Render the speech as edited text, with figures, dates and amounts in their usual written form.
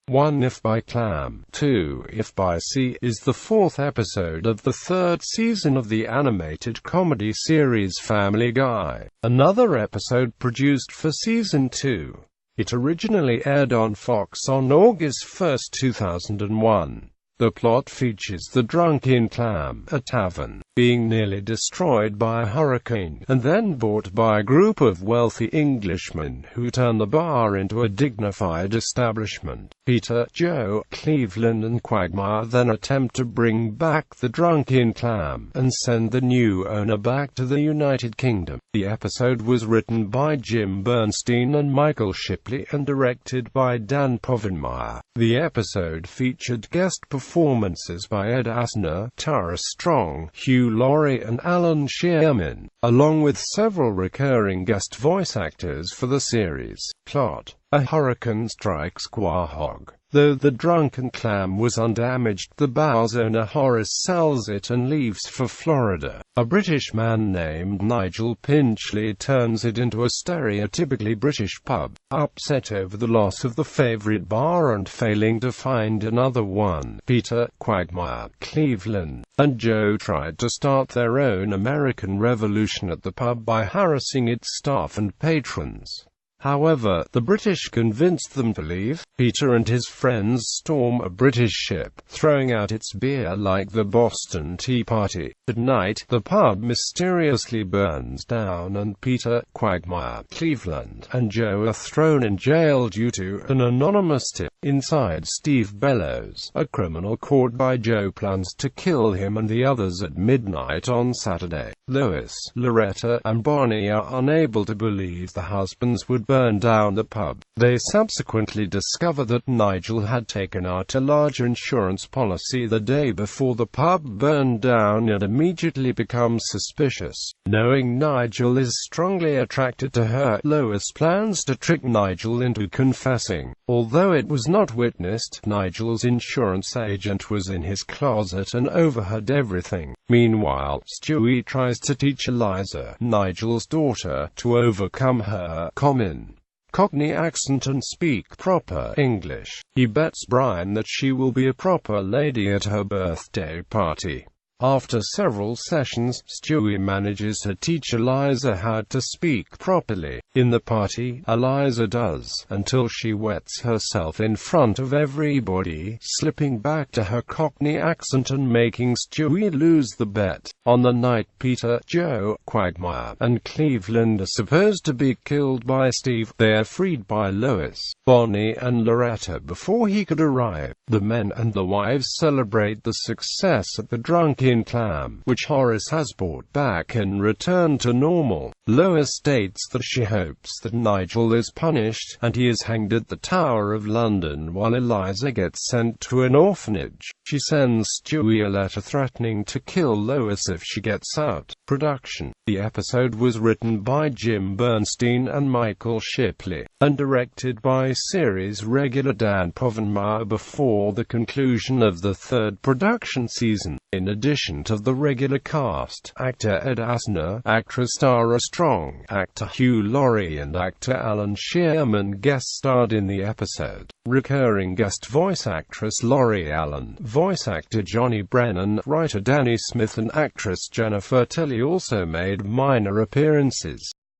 1 If by Clam, 2 If by Sea is the fourth episode of the third season of the animated comedy series Family Guy, another episode produced for Season 2. It originally aired on Fox on August 1, 2001. The plot features the Drunken Clam, a tavern, being nearly destroyed by a hurricane, and then bought by a group of wealthy Englishmen who turn the bar into a dignified establishment. Peter, Joe, Cleveland and Quagmire then attempt to bring back the Drunken Clam, and send the new owner back to the United Kingdom. The episode was written by Jim Bernstein and Michael Shipley and directed by Dan Quagmire. The episode featured guest performances by Ed Asner, Tara Strong, Hugh Laurie and Alan Shearman, along with several recurring guest voice actors for the series. Plot: a hurricane strikes Quahog. Though the Drunken Clam was undamaged, the bar's owner Horace sells it and leaves for Florida. A British man named Nigel Pinchley turns it into a stereotypically British pub. Upset over the loss of the favorite bar and failing to find another one, Peter, Quagmire, Cleveland, and Joe tried to start their own American revolution at the pub by harassing its staff and patrons. However, the British convinced them to leave. Peter and his friends storm a British ship, throwing out its beer like the Boston Tea Party. At night, the pub mysteriously burns down and Peter, Quagmire, Cleveland, and Joe are thrown in jail due to an anonymous tip. Inside, Steve Bellows, a criminal caught by Joe, plans to kill him and the others at midnight on Saturday. Lois, Loretta, and Bonnie are unable to believe the husbands would burn down the pub. They subsequently discover that Nigel had taken out a large insurance policy the day before the pub burned down and immediately become suspicious. Knowing Nigel is strongly attracted to her, Lois plans to trick Nigel into confessing. Although it was not witnessed, Nigel's insurance agent was in his closet and overheard everything. Meanwhile, Stewie tries to teach Eliza, Nigel's daughter, to overcome her common Cockney accent and speak proper English. He bets Brian that she will be a proper lady at her birthday party. After several sessions, Stewie manages to teach Eliza how to speak properly. In the party, Eliza does, until she wets herself in front of everybody, slipping back to her Cockney accent and making Stewie lose the bet. On the night Peter, Joe, Quagmire, and Cleveland are supposed to be killed by Steve, they are freed by Lois, Bonnie, and Loretta before he could arrive. The men and the wives celebrate the success at the Drunken Clam, which Horace has brought back and returned to normal. Lois states that she hopes that Nigel is punished, and he is hanged at the Tower of London while Eliza gets sent to an orphanage. She sends Stewie a letter threatening to kill Lois if she gets out. Production: the episode was written by Jim Bernstein and Michael Shipley, and directed by series regular Dan Quagmire before the conclusion of the third production season. In addition to the regular cast, actor Ed Asner, actress Tara Strong, actor Hugh Laurie and actor Alan Shearman guest starred in the episode. Recurring guest voice actress Laurie Allen, voice actor Johnny Brennan, writer Danny Smith and actress Jennifer Tilly also made minor appearances.